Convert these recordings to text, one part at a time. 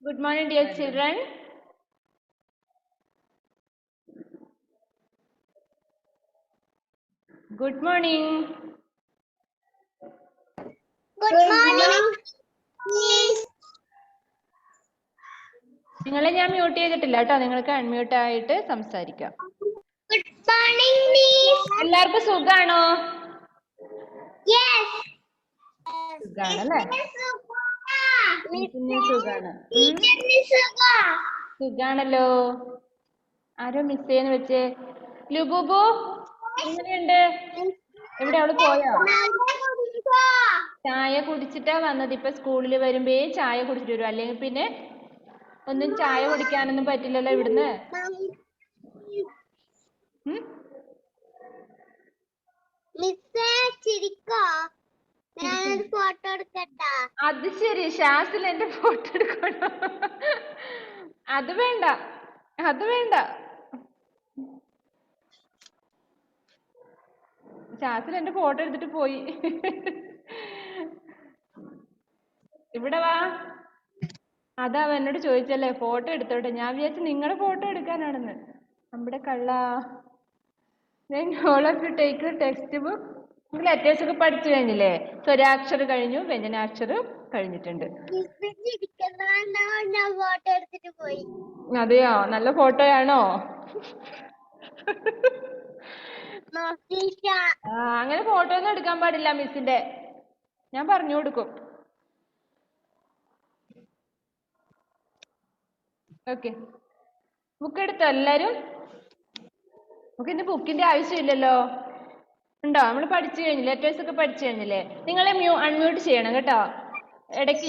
Good morning, dear children. Good morning. Good morning, Miss. നിങ്ങളെ ഞാൻ mute ചെയ്തിട്ടില്ല കേട്ടോ. നിങ്ങൾക്ക് അൺമ്യൂട്ട് ആയിട്ട് സംസാരിക്കാം. Good morning, Miss. എല്ലാവർക്കും സുഖാണോ? Yes. സുഖാണല്ലേ? മിസ്സിന് സുഖാണ്. സുഖാണല്ലോ. ആരോ മിസ് ചെയ്യുന്ന വെച്ചേ. ലുബുബു എങ്ങനെയുണ്ട്? എവിടെ അവള് പോയോ? ചായ കുടിച്ചിട്ടാ വന്നത്. ഇപ്പൊ സ്കൂളിൽ വരുമ്പേ ചായ കുടിച്ചിട്ട് വരും. അല്ലെങ്കിൽ പിന്നെ ഒന്നും ചായ കുടിക്കാനൊന്നും പറ്റില്ലല്ലോ ഇവിടുന്ന്. ഫോട്ടോ എടുക്കട്ടാ? അത് ശരി, ഷാസിൽ എന്റെ ഫോട്ടോ എടുക്കണോ? അത് വേണ്ട, അത് വേണ്ട. ഷാസിൽ എന്റെ ഫോട്ടോ എടുത്തിട്ട് പോയി. ഇവിടെ വാ. അതാ അവൻ എന്നോട് ചോദിച്ചല്ലേ ഫോട്ടോ എടുത്തോട്ടെ. ഞാൻ വിചാരിച്ചു നിങ്ങളുടെ ഫോട്ടോ എടുക്കാനാണെന്ന്. നമ്മുടെ കള്ള. Then all of you take your textbook. നിങ്ങൾ ലെറ്റേഴ്സ് ഒക്കെ പഠിച്ചു കഴിഞ്ഞില്ലേ? സ്വരാക്ഷരം കഴിഞ്ഞു, വ്യഞ്ജനാക്ഷരം കഴിഞ്ഞിട്ടുണ്ട്. ഫോട്ടോ എടുത്തിട്ട് പോയി. അതെയോ? നല്ല ഫോട്ടോയാണോ? അങ്ങനെ ഫോട്ടോ ഒന്നും എടുക്കാൻ പാടില്ല മിസ്സിന്റെ. ഞാൻ പറഞ്ഞു കൊടുക്കും. ഓക്കെ, ബുക്ക് എടുത്തോ എല്ലാരും? നമുക്ക് ഇന്ന് ബുക്കിന്റെ ആവശ്യമില്ലല്ലോ. ഉണ്ടോ? നമ്മൾ പഠിച്ചു കഴിഞ്ഞില്ലേ? ലെറ്റേഴ്സ് ഒക്കെ പഠിച്ചു കഴിഞ്ഞില്ലേ? നിങ്ങളെ അൺമ്യൂട്ട് ചെയ്യണം കേട്ടോ. ഇടയ്ക്ക്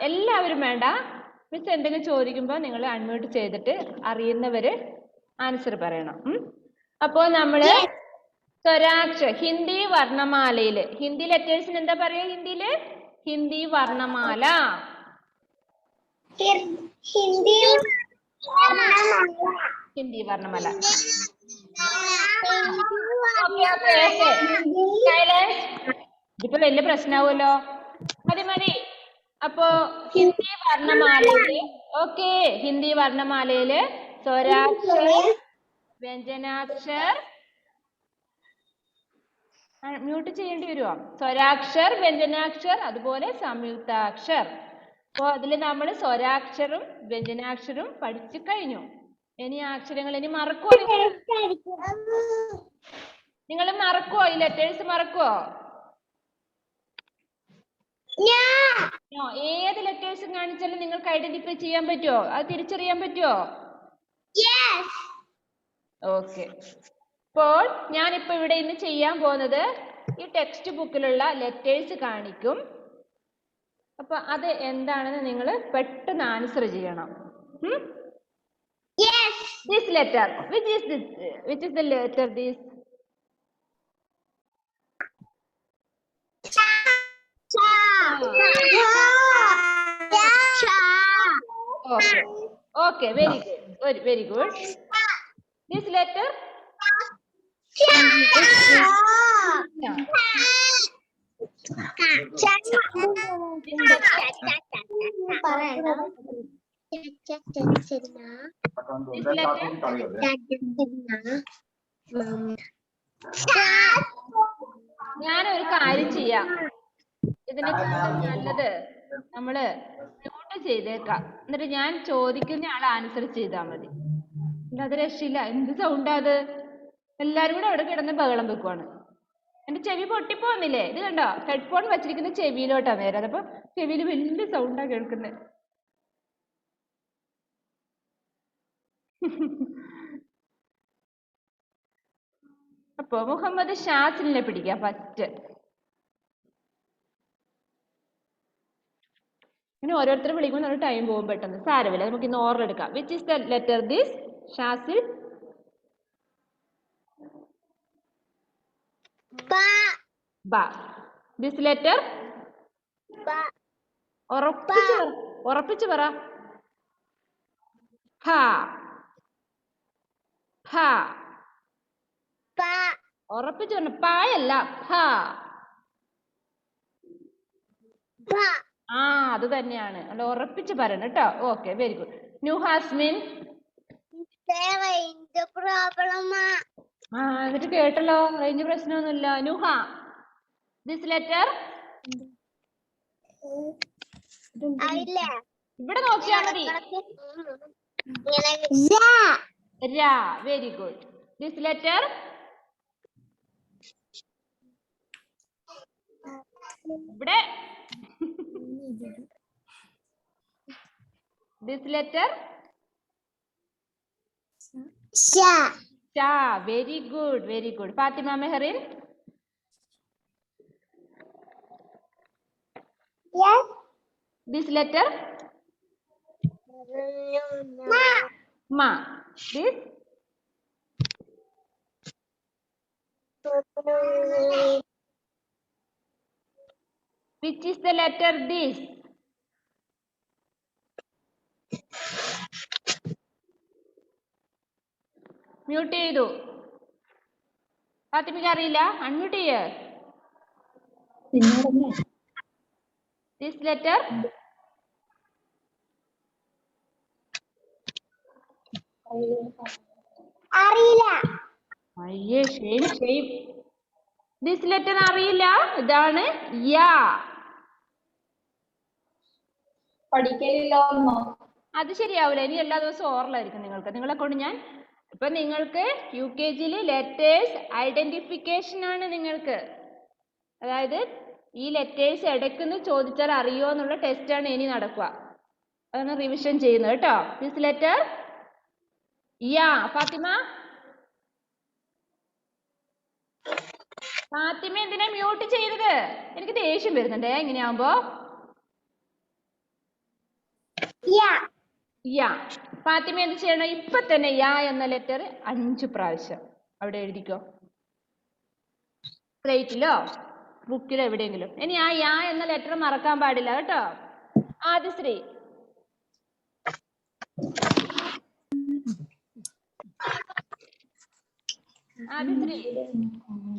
എല്ലാവരും വേണ്ട. മിസ് എന്തെങ്കിലും ചോദിക്കുമ്പോൾ നിങ്ങൾ അൺമ്യൂട്ട് ചെയ്തിട്ട് അറിയുന്നവര് ആൻസർ പറയണം. അപ്പോ നമ്മള് ഹിന്ദി വർണ്ണമാലയില്, ഹിന്ദി ലെറ്റേഴ്സിന് എന്താ പറയാ ഹിന്ദിയില്? ഹിന്ദി വർണ്ണമാല. ഹിന്ദി വർണ്ണമാല. ഇതിപ്പോ വലിയ പ്രശ്നമാവുമല്ലോ. മതി മതി. അപ്പോ ഹിന്ദി വർണ്ണമാലയില് ഹിന്ദി വർണ്ണമാലയില് സ്വരാക്ഷർ, വ്യഞ്ജനാക്ഷർ, മ്യൂട്ട് ചെയ്യേണ്ടി വരുമോ? സ്വരാക്ഷർ, വ്യഞ്ജനാക്ഷർ, അതുപോലെ സംയുക്താക്ഷർ. അപ്പോ അതില് നമ്മൾ സ്വരാക്ഷരം വ്യഞ്ജനാക്ഷരം പഠിച്ചു കഴിഞ്ഞു. ഇനി അക്ഷരങ്ങൾ ഇനി മറക്കുവോ? നിങ്ങൾ മറക്കുവോ? ഈ ലെറ്റേഴ്സ് മറക്കുവോ? ഏത് ലെറ്റേഴ്സും കാണിച്ചാലും നിങ്ങൾക്ക് ഐഡന്റിഫൈ ചെയ്യാൻ പറ്റുമോ? അത് തിരിച്ചറിയാൻ പറ്റുമോ? ഓക്കെ. അപ്പോൾ ഞാനിപ്പോ ഇവിടെ ഇന്ന് ചെയ്യാൻ പോകുന്നത് ഈ ടെക്സ്റ്റ് ബുക്കിലുള്ള ലെറ്റേഴ്സ് കാണിക്കും. അപ്പൊ അത് എന്താണെന്ന് നിങ്ങൾ പെട്ടെന്ന് ആൻസർ ചെയ്യണം. This letter, which is the letter this? Okay, very good. This letter? ഞാനൊരു കാര്യം ചെയ്യാം. ഇതിനെക്കാളും നല്ലത് നമ്മള് നോട്ട് ചെയ്തേക്കാം. എന്നിട്ട് ഞാൻ ചോദിക്കുന്ന ആൾ ആൻസർ ചെയ്താൽ മതി. അല്ലാതെ രക്ഷയില്ല. എന്ത് സൗണ്ടാ അത്? എല്ലാരും കൂടെ അവിടെ കിടന്ന് ബഹളം വെക്കുവാണ്. എന്റെ ചെവി പൊട്ടിപ്പോന്നില്ലേ? ഇത് കണ്ടോ? ഹെഡ്ഫോൺ വെച്ചിരിക്കുന്ന ചെവിയിലോട്ടാ നേരെ. അതപ്പോ ചെവിയിൽ വലിയ സൗണ്ടാ കേൾക്കുന്നത്. അപ്പൊ മുഹമ്മദ് ഷാസിലിനെ പിടിക്കാം ഫസ്റ്റ്. ഇനി ഓരോരുത്തർ വിളിക്കുമ്പോൾ നമ്മൾ ടൈം പോകും പെട്ടെന്ന്. സാരമില്ല, നമുക്ക് ഇന്ന് ഓർഡർ എടുക്കാം. Which is the letter this? Shazil. ബ. This letter? ഉറപ്പിച്ചു പറ. ഹ. ഹ. ഉറപ്പിച്ചു പറഞ്ഞു. പായല്ല, ഭ. ആ അത് തന്നെയാണ്. അല്ല ഉറപ്പിച്ച് പറയണം കേട്ടോ. Okay, very good. Nuhasmin. Range പ്രോബ്ലമാ. ആ എന്നിട്ട് കേട്ടല്ലോ, റേഞ്ച് പ്രശ്നമൊന്നുമില്ല. നുഹ, ദിസ് ലെറ്റർ ആയില്ലേ? ഇവിടെ നോക്കിയാ മതി. രാ, വെരി ഗുഡ്. ദിസ് ലെറ്റർ ഇവിടെ. ദിസ് ലെറ്റർ ഷാ, very good, very good. Fathima Mehrin. This letter Ma. This which is the letter this? Mute ചെയ്തു. ഫാത്തിമയ്ക്ക് അറിയില്ല, അൺമ്യൂട്ട് ചെയ്യ്. This letter അറിയില്ല. അയ്യേ, ഷെയിം ഷെയിം. ദിസ് ലെറ്റർ അറിയില്ല. ഇതാണ് യാ. പഠിക്കലില്ലോ. അത് ശരിയാവില്ല. ഇനി എല്ലാ ദിവസവും ഓറലായിരിക്കും നിങ്ങൾക്ക്. നിങ്ങളെ കൊണ്ട് ഞാൻ ഇപ്പൊ നിങ്ങൾക്ക് UKG ലെറ്റേഴ്സ് ഐഡന്റിഫിക്കേഷൻ ആണ് നിങ്ങൾക്ക്. അതായത് ഈ ലെറ്റേഴ്സ് ഇടയ്ക്കുന്ന് ചോദിച്ചാൽ അറിയോ എന്നുള്ള ടെസ്റ്റാണ് ഇനി നടക്കുക. അതാണ് റിവിഷൻ ചെയ്യുന്നത് കേട്ടോ. ദിസ് ലെറ്റർ യാ. ഫാത്തിമ, ഫാത്തിമ എന്തിനാ മ്യൂട്ട് ചെയ്തത്? എനിക്ക് ദേഷ്യം വരുന്നുണ്ടേ ഇങ്ങനെയാവുമ്പോ. യാ. ഫാത്തിമ എന്ത് ചെയ്യണം? ഇപ്പൊ തന്നെ യാ എന്ന ലെറ്റർ 5 പ്രാവശ്യം അവിടെ എഴുതിക്കോ. സ്ലേറ്റിലോ ബുക്കിലോ എവിടെയെങ്കിലും. ഇനി ആ യാ എന്ന ലെറ്റർ മറക്കാൻ പാടില്ല കേട്ടോ. ആദിശ്രീ.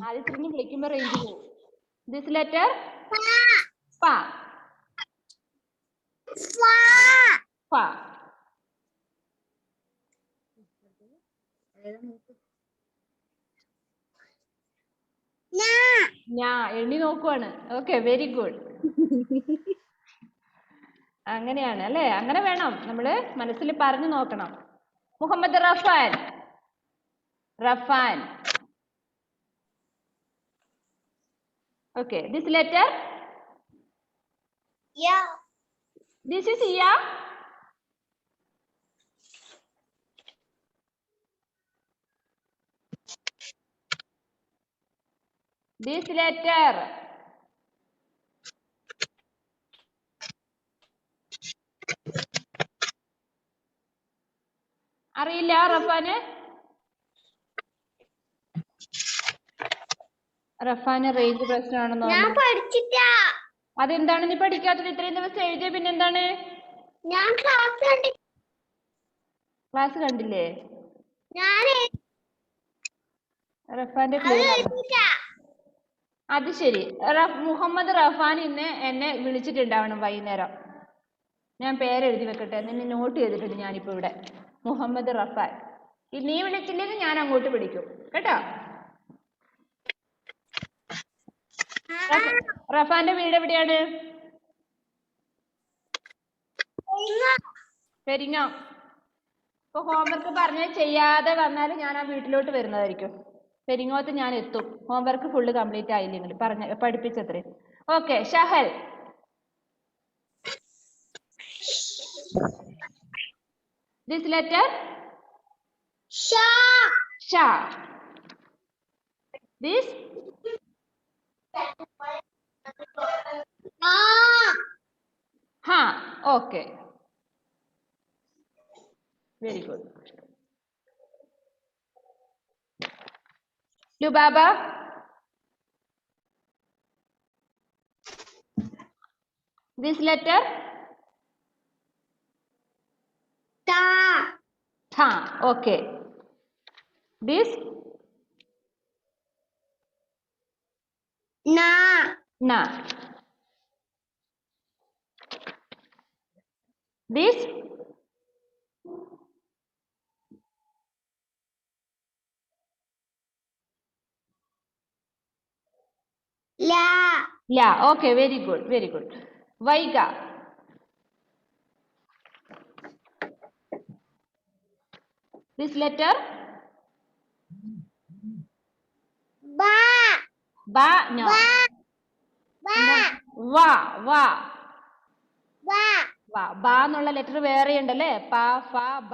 ആദിശ്രീനെ വിളിക്കുമ്പോ റേഞ്ച് പോകും. ദിസ് ലെറ്റർ പ. പ. ഞാൻ എണ്ണി നോക്കുവാണ്. Okay, very good. അങ്ങനെയാണ് അല്ലേ? അങ്ങനെ വേണം, നമ്മള് മനസ്സിൽ പറഞ്ഞു നോക്കണം. Muhammad Rafan. Rafan. Okay, this letter this is യാ. ദിസ് ലെറ്റർ അറിയില്ല റഫാന്. റഫാന് റേഞ്ച് പ്രശ്നമാണെന്ന് ഞാൻ തോന്നുന്നു. പഠിച്ചിട്ടാ. അതെന്താണ് നീ പഠിക്കാത്തത്? ഇത്രയും ദിവസം എഴുതിയ പിന്നെന്താണ്? ഞാൻ ക്ലാസ് കണ്ടില്ലേ? ഞാൻ റഫാന്റെ ക്ലിയർ ആണ്. അത് ശരി. മുഹമ്മദ് റഫാൻ ഇന്ന് എന്നെ വിളിച്ചിട്ടുണ്ടാവണം വൈകുന്നേരം. ഞാൻ പേരെഴുതി വെക്കട്ടെ, നിന്നെ നോട്ട് ചെയ്തിട്ടുണ്ട് ഞാനിപ്പോ ഇവിടെ. മുഹമ്മദ് റഫാൻ. നീ വിളിച്ചില്ലെങ്കിൽ ഞാൻ അങ്ങോട്ട് വിളിക്കും കേട്ടോ. റഫാന്റെ വീട് എവിടെയാണ്? പെരിങ്ങോ. ഇപ്പൊ ഹോംവർക്ക് പറഞ്ഞ് ചെയ്യാതെ വന്നാൽ ഞാൻ ആ വീട്ടിലോട്ട് വരുന്നതായിരിക്കും. പെരിങ്ങോത്ത് ഞാൻ എത്തും, ഹോംവർക്ക് ഫുള്ള് കംപ്ലീറ്റ് ആയില്ലെങ്കിൽ പഠിപ്പിച്ചത്രേ. ഓക്കെ, ഷഹൽ. ദിസ് ലെറ്റർ ഷാ. ദിസ് ഹാ. Okay, very good. Lubaba. This letter ഠ. ഓക്കെ, ദിസ് ന. This La. La. Okay, very good, very good. Vaiga. This letter? Ba. Ba. No. Ba. Ba. Va. Va. Ba. വാ ബാ എന്നുള്ള letter വേറെ ഉണ്ടല്ലേ പ ഫ ബ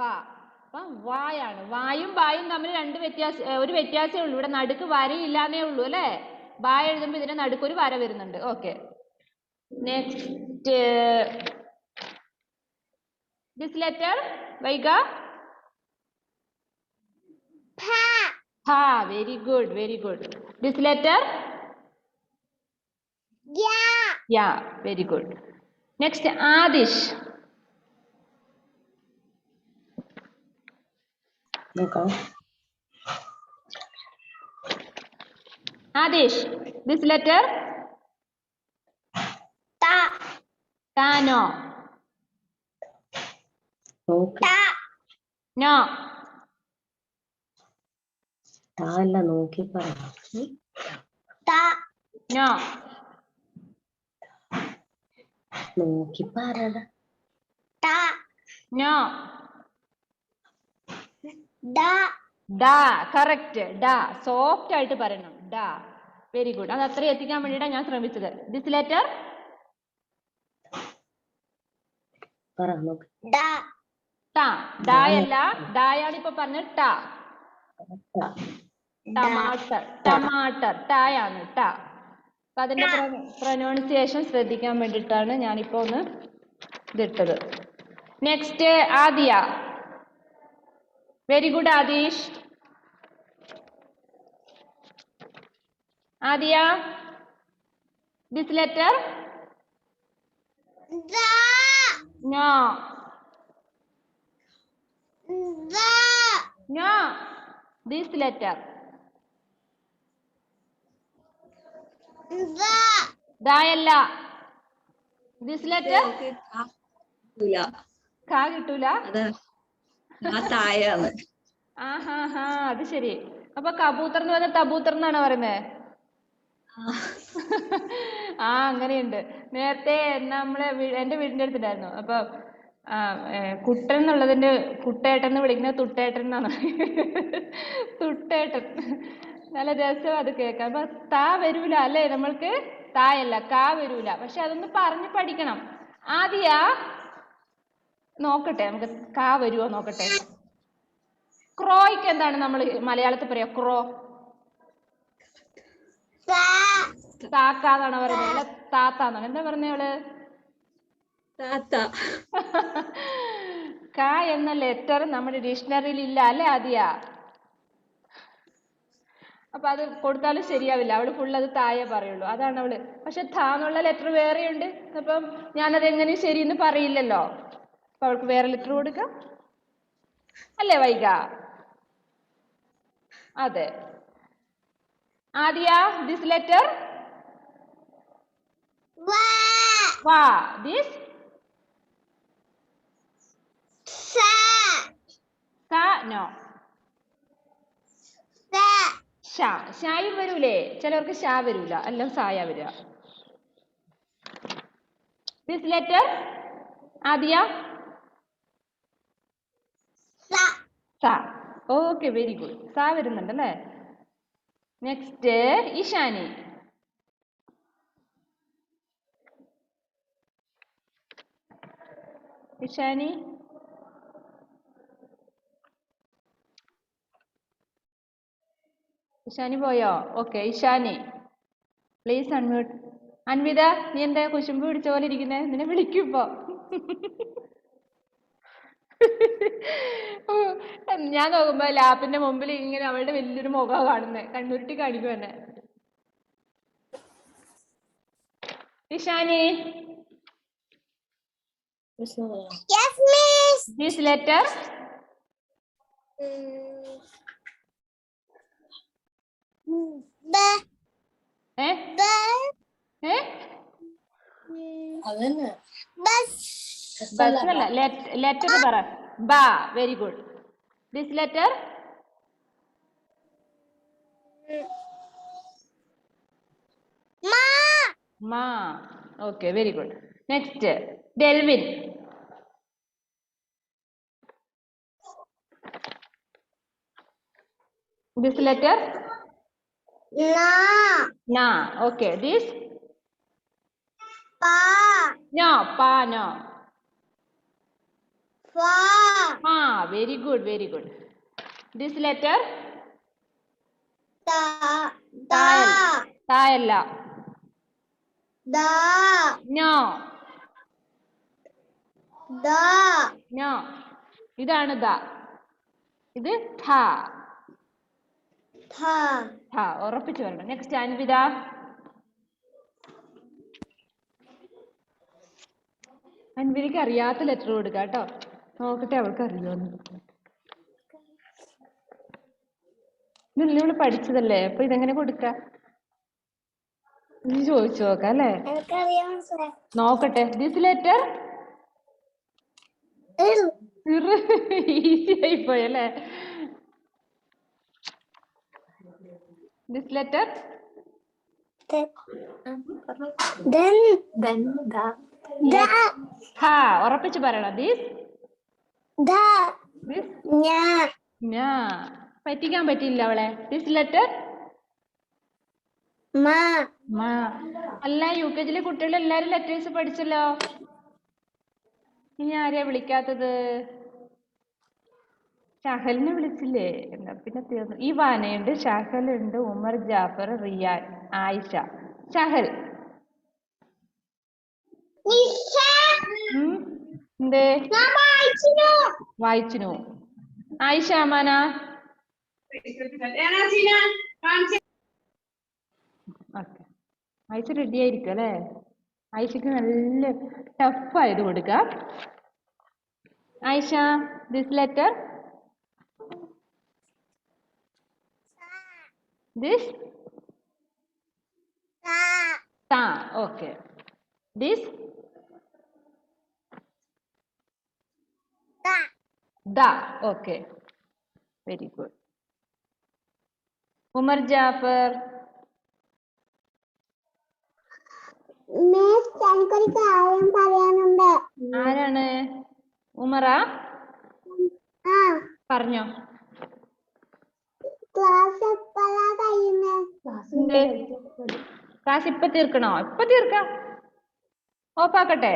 അപ്പൊ വായാണ് വായും ബായും തമ്മിൽ ഒരു വ്യത്യാസമേ ഉള്ളൂ ഇവിടെ നടുക്ക് വരയില്ലാന്നേ ഉള്ളൂ അല്ലേ ബാ എഴുതുമ്പോൾ ഇതിന്റെ നടുക്ക് ഒരു വര വരുന്നുണ്ട് okay next this letter Vaiga Pa. ഹാ very good very good this letter Ya. Yeah very good next Adish Adish, this letter? Ta. Ta, no. Ta. No. അല്ല നോക്കി പറ Ta. No. നോക്കി പറ Ta. No. Da. Da. Correct. Da. Soft ആയിട്ട് പറയണം. Da. Very good. അത് അത്രയും എത്തിക്കാൻ വേണ്ടിയിട്ടാണ് ഞാൻ ശ്രമിച്ചത്. This letter? പറ നോക്കി Da. Ta. Da അല്ല. Da ആണ് ഇപ്പൊ പറഞ്ഞത് ta. Tomato. Tomato. Ta ആണ് ta. അപ്പൊ അതിന്റെ പ്രൊനൗൺസിയേഷൻ ശ്രദ്ധിക്കാൻ വേണ്ടിയിട്ടാണ് ഞാനിപ്പോ ഒന്ന് ഇതിട്ടത്. Next Adiya. Very good, Adish. Adia, this letter? Da. No. Da. No. This letter? Da. Dayalla. This letter? കാ കിട്ടൂല ആഹാ അത് ശരി അപ്പൊ കബൂത്തർ എന്ന് പറഞ്ഞാൽ തബൂത്തർ എന്നാണ് പറയുന്നത് ആ അങ്ങനെയുണ്ട് നേരത്തെ നമ്മളെ എന്റെ വീടിന്റെ അടുത്തുണ്ടായിരുന്നു അപ്പൊ കുട്ടൻ എന്നുള്ളതിന്റെ കുട്ടേട്ടൻ എന്ന് വിളിക്കുന്നത് തുട്ടേട്ടൻ എന്നാണ് തുട്ടേട്ടൻ നല്ല രസം അത് കേൾക്കാം അപ്പൊ താ വരൂല അല്ലേ നമ്മൾക്ക് തായല്ല കാ വരൂല പക്ഷെ അതൊന്ന് പറഞ്ഞ് പഠിക്കണം ആദ്യ നോക്കട്ടെ നമുക്ക് കാ വരുവോ നോക്കട്ടെ ക്രോയ്ക്ക് എന്താണ് നമ്മൾ മലയാളത്തിൽ പറയാ ക്രോ താക്കാന്നാണ് പറയുന്നത് അല്ല താത്താന്നാണ് എന്താ പറഞ്ഞ അവള് ക എന്ന ലെറ്റർ നമ്മുടെ ഡിക്ഷണറിയിൽ ഇല്ല അല്ലെ ആദ്യ അപ്പൊ അത് കൊടുത്താലും ശരിയാവില്ല അവള് ഫുൾ അത് തായേ പറയുള്ളൂ അതാണ് അവള് പക്ഷെ ഥ എന്നുള്ള ലെറ്റർ വേറെയുണ്ട് അപ്പം ഞാനത് എങ്ങനെ ശരിയെന്ന് പറയില്ലല്ലോ അപ്പൊ അവൾക്ക് വേറെ ലെറ്റർ കൊടുക്കാം അല്ലേ വൈക അതെ ആദ്യ ദിസ് ലെറ്റർ വാ ദിസ് സ നോ ഷായും വരൂലേ ചിലവർക്ക് ഷാ വരൂല എല്ലാം സായ വരിക ദിസ് ലെറ്റർ ആദ്യ സ ഓക്കെ വെരി ഗുഡ് സ വരുന്നുണ്ട് അല്ലേ നെക്സ്റ്റ് ഇഷാനി ഇഷാനി ഇഷാനി പോയോ okay Ishani please unmute Anvitha നീ എന്താ കുശുമ്പ് പിടിച്ച പോലെ ഇരിക്കുന്നേ നിന്നെ വിളിക്കുമ്പോ ഞാൻ നോക്കുമ്പോ ലാപ്പിന്റെ മുമ്പിൽ ഇങ്ങനെ അവളുടെ വലിയൊരു മുഖം കാണുന്നേ കണ്ണുരുട്ടി കാണിക്കും എന്നെ Ishani Yes, miss. This letter Ba. ഏ Ba. ഏ അതന്നെ Bus. ബസ് അല്ല, ലെറ്റർ പറ. ബ. Very good. This letter Ma. മാ. Okay, very good. Next Delvin. This letter Na. na. Okay, this Pa. no. Pa, no. Fa. Very good, very good. This letter Da. tail. Da. Tail. Da. No. Da. No. ഇതാണ് the. ഇത് ഥ. Tha. ഥ. ഉറപ്പിച്ചു വരണം. Next Anvitha. അൻവിതയ്ക്ക് അറിയാത്ത letter കൊടുക്ക കേട്ടോ. നോക്കട്ടെ അവൾക്ക് അറിയോന്ന്. ഇവള് പഠിച്ചതല്ലേ, അപ്പൊ ഇതെങ്ങനെ കൊടുക്ക? ഇത് ചോദിച്ചു നോക്കാം അല്ലേ. എനിക്കറിയാം സാർ. നോക്കട്ടെ. ദിസ് ലെറ്റർ ഈസി ആയിപ്പോയി അല്ലേ. This letter Then. Da. Da. ഉറപ്പിച്ച് പറയണം. This Da. This Nya. ഞാ. പറ്റിക്കാൻ പറ്റില്ല അവളെ. This letter Ma. മാ. അല്ല, UKG കുട്ടികൾ എല്ലാരും ലെറ്റേഴ്സ് പഠിച്ചല്ലോ. ഇനി ആരെയാ വിളിക്കാത്തത്? ഷഹലിനെ വിളിച്ചില്ലേ? എന്നാ പിന്നെ തീർന്നു. ഈ വാനയുണ്ട്, ഷഹലുണ്ട്, ഉമർ, ജാഫർ, റിയാൻ, ആയിഷ. ഷഹൽ. Nisha. എന്തേ? Mama, Chino. വായിച്ചിനു. Ayisha Amana. Okay, Ayisha ready ആയിരിക്കും അല്ലേ. ആയിഷക്ക് നല്ല ടഫ് ആയത് കൊടുക്കാം. Ayisha, this letter this Da. ta. Okay, this Da. da. Okay, very good. Umar Jafar. Miss, എനിക്കൊരു കാര്യം പറയാനുണ്ട്. ആരാണ്? ഉമറ? ആ, പറഞ്ഞോ. ക്ലാസ് എപ്പോഴാ കഴിയുന്നേ? ക്ലാസ് ഇപ്പൊ തീർക്കണോ? ഇപ്പൊ തീർക്കാം. ഓഫാക്കട്ടെ.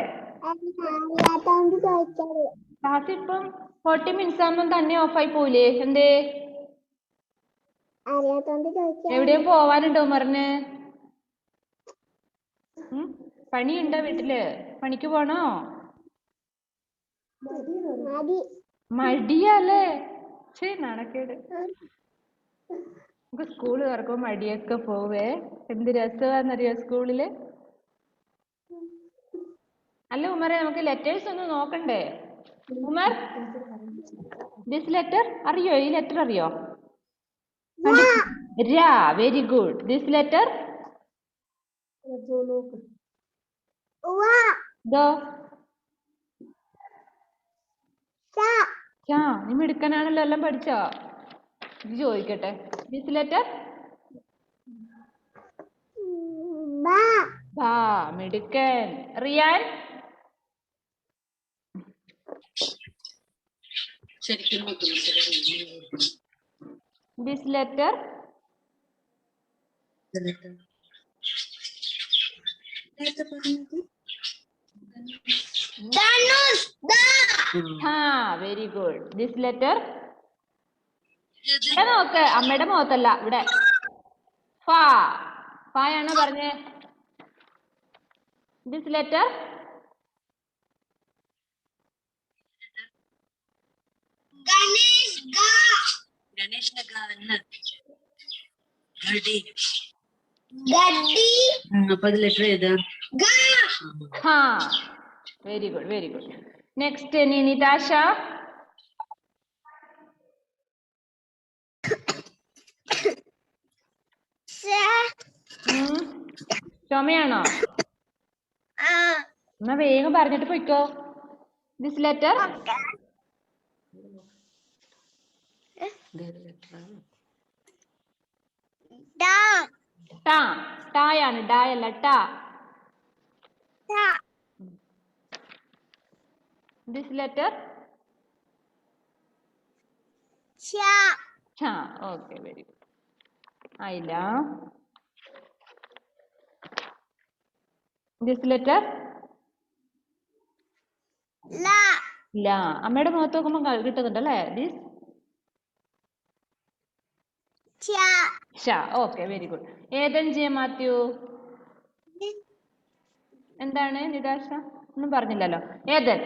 അറിയാത്തോണ്ട് ചോദിച്ചത്. ക്ലാസ് ഇപ്പം 40 മിനിറ്റ്സ് ആകുമ്പോൾ തന്നെ ഓഫായി പോവില്ലേ? എന്തേ? അറിയാത്തോണ്ട് ചോദിച്ചത്. എവിടെയും പോവാനുണ്ടോ ഉമറിന്? പണിയുണ്ടോ വീട്ടില്? പണിക്ക് പോണോ? മതി. മടിയല്ലേ? ശരി, നാണക്കേട്. നമുക്ക് സ്കൂള് തുറക്കുമ്പോ മടിയൊക്കെ പോവേ. എന്ത് രസമാന്നറിയോ സ്കൂളില്. അല്ല ഉമറെ, നമുക്ക് ലെറ്റേഴ്സ് ഒന്ന് നോക്കണ്ടേ? ഉമർ, ദിസ് ലെറ്റർ അറിയോ? ഈ ലെറ്റർ അറിയോ? രാ. Very good. ദിസ് ലെറ്റർ വാ. ദോ. ച. നീ മിടുക്കനാണല്ലോ, എല്ലാം പഠിച്ചോ? ഇത് ചോദിക്കട്ടെ. ദിസ് ലെറ്റർ ബാ. ബാ. മിടുക്കൻ. Riyan, this letter Dhanush. ദാ. Very good. ദിസ് ലെറ്റർ ഇവിടെ നോക്ക്, അമ്മയുടെ മുഖത്തല്ല, ഇവിടെ. ഫാ. ഫായാണോ പറഞ്ഞേ? This letter Ganesh. ഗാ. ഗഡ്ഡി. അപ്പൊ അത് ലെറ്റർ ഏതാ? ഗാ. Very good, very good. Next Nitasha. ചുമയാണോ? ആ. എന്നാ വേഗം പറഞ്ഞിട്ട് പൊയ്ക്കോ. This letter Da. ടാ. ടായാണ്, ഡായല്ല, ടാ. Da. This letter Cha. ഛ. Okay, very good. ആയില്ല. This letter La. ഇല്ല. അമ്മയുടെ മുഖത്ത് നോക്കുമ്പോ കിട്ടുന്നുണ്ടല്ലേ? This Cha. ഷ. Okay, very good. Ethan J Mathew എന്താണ്? നിരാശ ഒന്നും പറഞ്ഞില്ലല്ലോ. ഏതൻ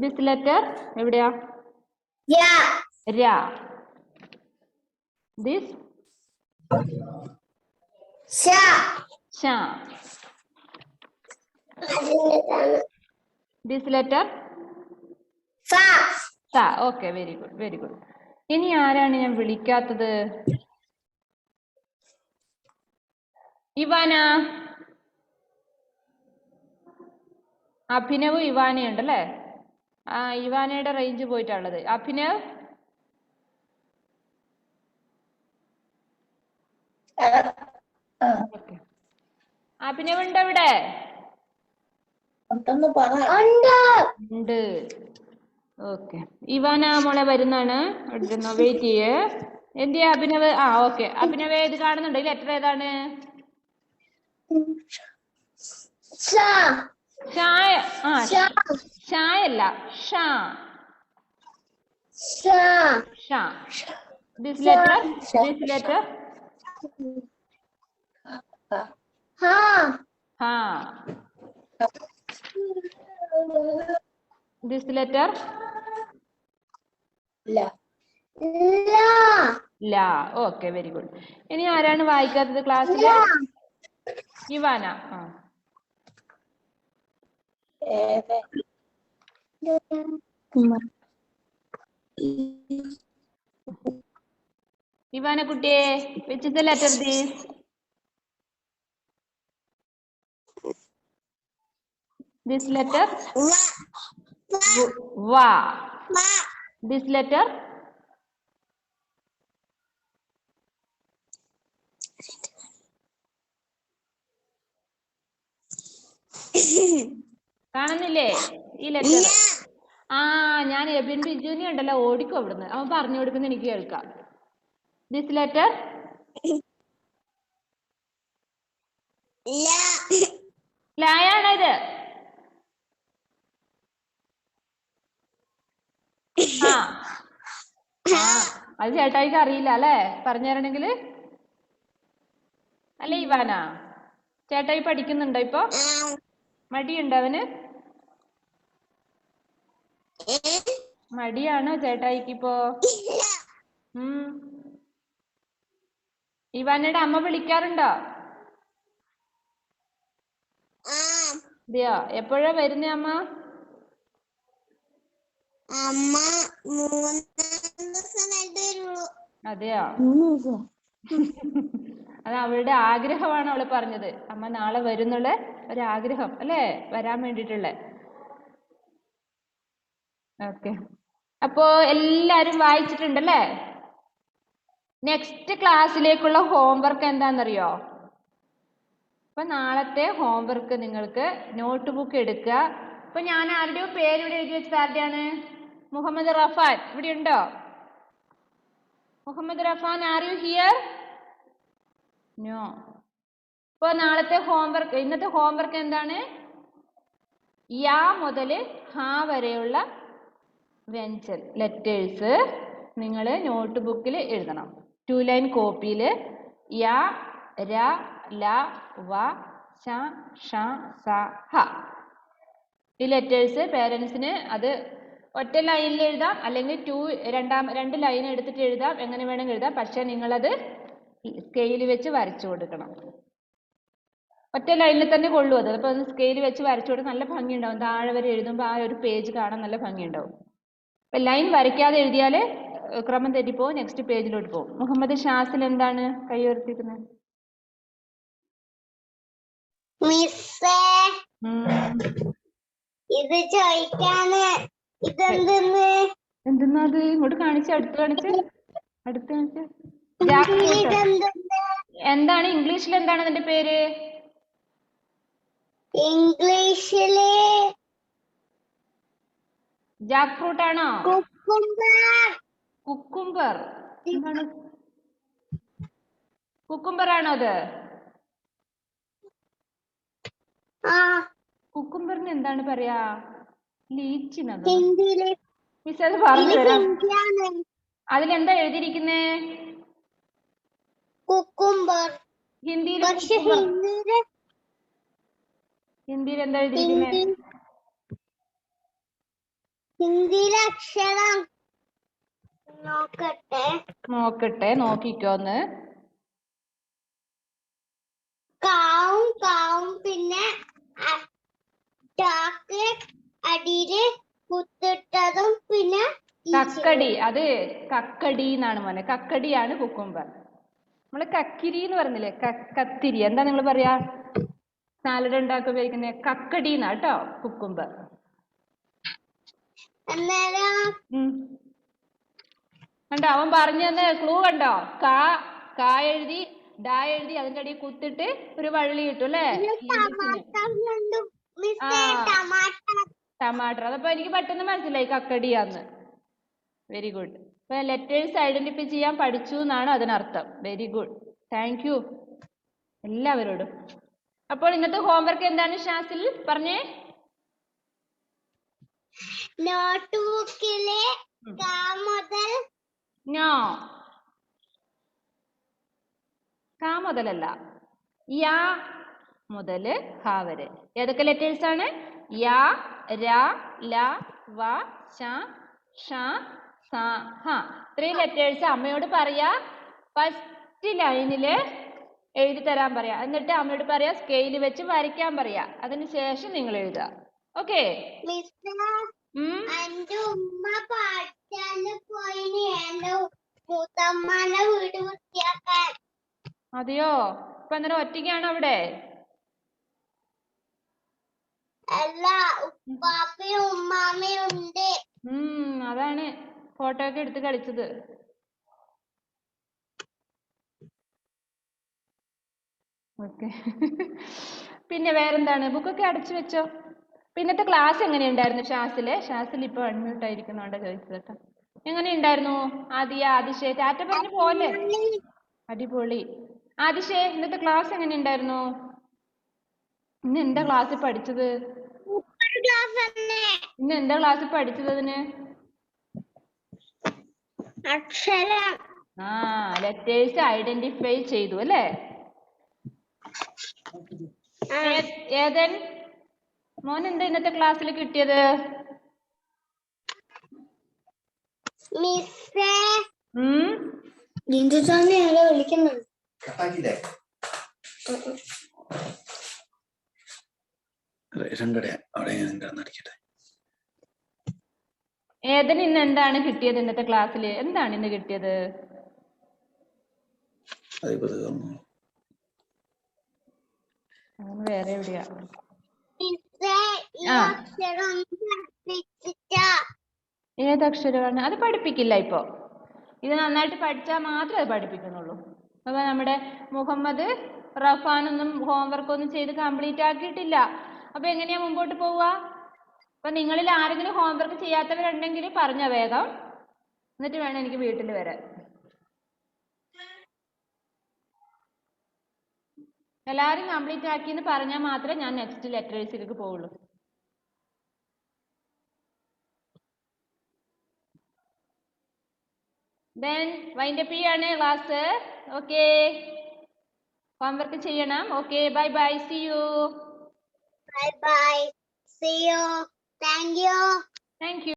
ദിസ് ലെറ്റർ എവിടെയാ? Ya. രാ. This Cha. Shah. This letter Fa. സ. Okay, very good, very good. ഇനി ആരാണ് ഞാൻ വിളിക്കാത്തത്? ഇവാന. അഭിനവ് ഇവാനയുണ്ടല്ലേ? ആ, ഇവാനയുടെ റേഞ്ച് പോയിട്ടുള്ളത്. അഭിനവ് ഓക്കെ. അഭിനവ് ഉണ്ട് അവിടെ? ഉണ്ട്. ഓക്കെ. ഇവാന മോളെ വരുന്നാണ്. വെയിറ്റ് ചെയ്യേ. എന്തിയാ അഭിനവ്? ആ, ഓക്കെ. അഭിനവ് ഇത് കാണുന്നുണ്ടോ? ഈ ലെറ്റർ ഏതാണ്? Cha. ഷായ. ആ, Cha. ഷായല്ല, ഷാ. Cha. ഷാ. This letter this letter Ha. ഹാ. This letter La. La. ലാ. Okay, very good. ഇനി ആരാണ് വായിക്കാത്തത് ക്ലാസ്സിൽ? ഇവാന. ആ, ഇവാന കുട്ടിയെ, which is the letter this? This letter Va. va. Ma. This letter കാണുന്നില്ലേ ഈ ലെറ്റർ? ആ, ഞാൻ എബിൻ ബിജുവിനെ ഉണ്ടല്ലോ, ഓടിക്കും അവിടുന്ന്. അവൻ പറഞ്ഞു കൊടുക്കുന്ന എനിക്ക് കേൾക്കാം. This letter La. ലായാണോ ഇത്? ആ, ആ, അത് ചേട്ടായിക്ക് അറിയില്ല അല്ലേ? പറഞ്ഞു തരണമെങ്കിൽ അല്ലേ ഇവാന? ചേട്ടായി പഠിക്കുന്നുണ്ടോ ഇപ്പൊ? മടിയുണ്ടോ അവന്? മടിയാണോ ചേട്ടായിക്ക് ഇപ്പോ? ഇവാനയുടെ അമ്മ വിളിക്കാറുണ്ടോ? അതെയോ? എപ്പോഴാ വരുന്നേ അമ്മ? അമ്മ 3 ദിവസം വരുള്ളൂ. അതെയോ? അത് അവളുടെ ആഗ്രഹമാണ് അവള് പറഞ്ഞത്. അമ്മ നാളെ വരുന്നുള്ള ഒരാഗ്രഹം അല്ലേ? വരാൻ വേണ്ടിയിട്ടുള്ള. ഓക്കെ. അപ്പോ എല്ലാരും വായിച്ചിട്ടുണ്ടല്ലേ? നെക്സ്റ്റ് ക്ലാസ്സിലേക്കുള്ള ഹോംവർക്ക് എന്താണെന്നറിയോ? അപ്പൊ നാളത്തെ ഹോംവർക്ക് നിങ്ങൾക്ക് നോട്ട് ബുക്ക് എടുക്കുക. അപ്പൊ ഞാൻ ആരുടെയോ പേര് ഇവിടെ എഴുതി വെച്ചത് ആരുടെയാണ്? മുഹമ്മദ് റഫാൻ ഇവിടെ ഉണ്ടോ? Muhammad Rafan, are you here? No. ഇപ്പൊ നാളത്തെ ഹോംവർക്ക്, ഇന്നത്തെ ഹോംവർക്ക് എന്താണ്? യാ മുതൽ ഹാ വരെയുള്ള വ്യഞ്ജൻ ലെറ്റേഴ്സ് നിങ്ങൾ നോട്ട് ബുക്കിൽ എഴുതണം. 2 ലൈൻ കോപ്പിയിൽ യ, ര, ല, വ, ശ, ഷ, സ, ഹ. ഈ ലെറ്റേഴ്സ് പേരൻസിന് അത് ഒറ്റ ലൈനിൽ എഴുതാം, അല്ലെങ്കിൽ 2 ലൈൻ എടുത്തിട്ട് എഴുതാം, എങ്ങനെ വേണമെങ്കിൽ എഴുതാം. പക്ഷെ നിങ്ങളത് സ്കെയിൽ വെച്ച് വരച്ചു കൊടുക്കണം. ഒറ്റ ലൈനിൽ തന്നെ കൊള്ളൂ അത്. അപ്പോൾ അത് സ്കെയിൽ വെച്ച് വരച്ചു കൊടുത്താൽ നല്ല ഭംഗിയുണ്ടാവും. താഴെ വരെ എഴുതുമ്പോൾ ആ ഒരു പേജ് കാണാൻ നല്ല ഭംഗിയുണ്ടാവും. അപ്പം ലൈൻ വരയ്ക്കാതെ എഴുതിയാൽ ക്രമം തെറ്റിപ്പോവും, നെക്സ്റ്റ് പേജിലോട്ട് പോകും. മുഹമ്മദ് ഷാസിൽ എന്താണ് കൈ ഉയർത്തിക്കുന്നത്? മിസ്സേ ഇത് ചോദിക്കാന് ഇതെന്തെന്ന് എന്തെന്നാ അത്? ഇങ്ങോട്ട് കാണിച്ച്, അടുത്ത് കാണിച്ച്. Jack fruit. ഇതെന്തെന്ന് എന്താണ് ഇംഗ്ലീഷിൽ എന്താണ് അതിന്റെ പേര്? ഇംഗ്ലീഷില് ജാക്ക് ഫ്രൂട്ട് ആണോ? കുക്കുംബർ. കുക്കുംബർ. എന്താണ് കുക്കുംബർ ആണോ അത്? ആ കുക്കുംബറിന് എന്താണ് പറയാ? ലീച്ചിനത്. ഹിന്ദിയില് മിസ് അത് പറഞ്ഞു തരാം. ഹിന്ദിയാണ് അതിലെന്താ എഴുതിയിരിക്കുന്നേ? കുക്കുംബർ. ഹിന്ദിയിൽ പക്ഷെ ഹിന്ദിയിൽ എന്താ എഴുതിയിരിക്കുന്നേ? ഹിന്ദിയിലെ അക്ഷരം നോക്കട്ടെ, നോക്കിക്കോന്ന്. കാവും പിന്നെ ചോക്ലേറ്റ് അടിയില് കുത്തിട്ടതും പിന്നെ കക്കടി. അത് കക്കടി എന്നാണ് മോനെ. കക്കടിയാണ് കുക്കുംബർ. നമ്മള് കക്കിരി എന്ന് പറഞ്ഞില്ലേ? കത്തിരി. എന്താ നിങ്ങൾ പറയാ? സാലഡ് ഉണ്ടാക്കി ഉപയോഗിക്കുന്നത് കക്കടി എന്നാ കേട്ടോ, കുക്കുംബർ. കണ്ടോ അവൻ പറഞ്ഞു തന്നെ ക്ലൂ കണ്ടോ? കാ എഴുതി, ഡാ എഴുതി, അതിന്റെ അടിയിൽ കുത്തിട്ട് ഒരു വള്ളി കിട്ടും അല്ലേ? ടമാറ്റർ. അതപ്പോ എനിക്ക് പെട്ടെന്ന് മനസ്സിലായി കക്കടിയാന്ന്. Very good. അപ്പൊ ലെറ്റേഴ്സ് ഐഡന്റിഫൈ ചെയ്യാൻ പഠിച്ചു എന്നാണ് അതിനർത്ഥം. വെരി ഗുഡ്, താങ്ക് യു എല്ലാവരോടും. അപ്പോൾ ഇന്നത്തെ ഹോംവർക്ക് എന്താണ് ഷാസിൽ പറഞ്ഞേ? നോട്ട് ബുക്കിലെ കാ മുതലല്ല, യാ മുതല് ഹാ വരെ. ഏതൊക്കെ ലെറ്റേഴ്സ് ആണ്? യാ, ര, ല, വ, ശ, ഷ, സ, ഹ. ഇത്രയും ലെറ്റേഴ്സ് അമ്മയോട് പറയാ. ഫസ്റ്റ് ലൈനില് എഴുതി തരാൻ പറയാ. എന്നിട്ട് അമ്മയോട് പറയാ സ്കെയിൽ വെച്ച് വരയ്ക്കാൻ പറയാ. അതിനുശേഷം നിങ്ങൾ എഴുതുക. ഓക്കെ? എന്റെ ഉമ്മ പാഠശാല പോയിന് എന്റെ മൂത്തമ്മയുടെ വീട് വൃത്തിയാക്കാൻ. അതെയോ? ഇപ്പൊ അന്നേരം ഒറ്റയ്ക്കാണോ അവിടെ? അല്ല, ഉപ്പാപ്പയും ഉമ്മാമയും ഉണ്ട്. അതാണ് ഫോട്ടോ ഒക്കെ എടുത്ത് കളിച്ചത്. ഓക്കെ. പിന്നെ വേറെന്താണ്? ബുക്കൊക്കെ അടച്ചു വെച്ചോ. പിന്നത്തെ ക്ലാസ് എങ്ങനെയുണ്ടായിരുന്നു ഷാസിൽ ഇപ്പൊ അൺമ്യൂട്ട് ആയിരിക്കുന്നോണ്ടാ ചോദിച്ചത് കേട്ടോ. എങ്ങനെയുണ്ടായിരുന്നു? ആദിശേ ടാറ്റ പറഞ്ഞു പോലെ. അടിപൊളി. ആദിശേ ഇന്നത്തെ ക്ലാസ് എങ്ങനെയുണ്ടായിരുന്നു? ഇന്ന് എന്താ ക്ലാസ്സിൽ പഠിച്ചത്? ഇന്ന് എന്താ ക്ലാസ്സിൽ പഠിച്ചത്? അതിന് അക്ഷരം ലെറ്റേഴ്സ് ഐഡന്റിഫൈ ചെയ്തു അല്ലേ? ഏതൻ മോൻ എന്താ ഇന്നത്തെ ക്ലാസ്സിൽ കിട്ടിയത്? ഏതൻ ഇന്ന് എന്താണ് കിട്ടിയത്? ഇന്നത്തെ ക്ലാസ്സിൽ എന്താണ് ഇന്ന് കിട്ടിയത്? വേറെ എവിടെയാ? ഏതക്ഷരമാണ്? അത് പഠിപ്പിക്കില്ല ഇപ്പൊ. ഇത് നന്നായിട്ട് പഠിച്ചാൽ മാത്രമേ അത് പഠിപ്പിക്കുന്നുള്ളൂ. അപ്പൊ നമ്മുടെ മുഹമ്മദ് റഫാനൊന്നും ഹോംവർക്ക് ഒന്നും ചെയ്ത് കംപ്ലീറ്റ് ആക്കിയിട്ടില്ല. അപ്പൊ എങ്ങനെയാ മുമ്പോട്ട് പോവുക? അപ്പൊ നിങ്ങളിൽ ആരെങ്കിലും ഹോംവർക്ക് ചെയ്യാത്തവരുണ്ടെങ്കിൽ പറഞ്ഞോ വേഗം, എന്നിട്ട് വേണം എനിക്ക് വീട്ടിൽ വരാൻ. എല്ലാവരും കംപ്ലീറ്റ് ആക്കിയെന്ന് പറഞ്ഞാൽ മാത്രമേ ഞാൻ നെക്സ്റ്റ് ലെറ്റേഴ്സിലേക്ക് പോവുള്ളൂ. Then wind up ചെയ്യാണ് ക്ലാസ്. ഓക്കെ, ഹോംവർക്ക് ചെയ്യണം. Okay, bye bye, see you. Bye bye, see you. Thank you. Thank U.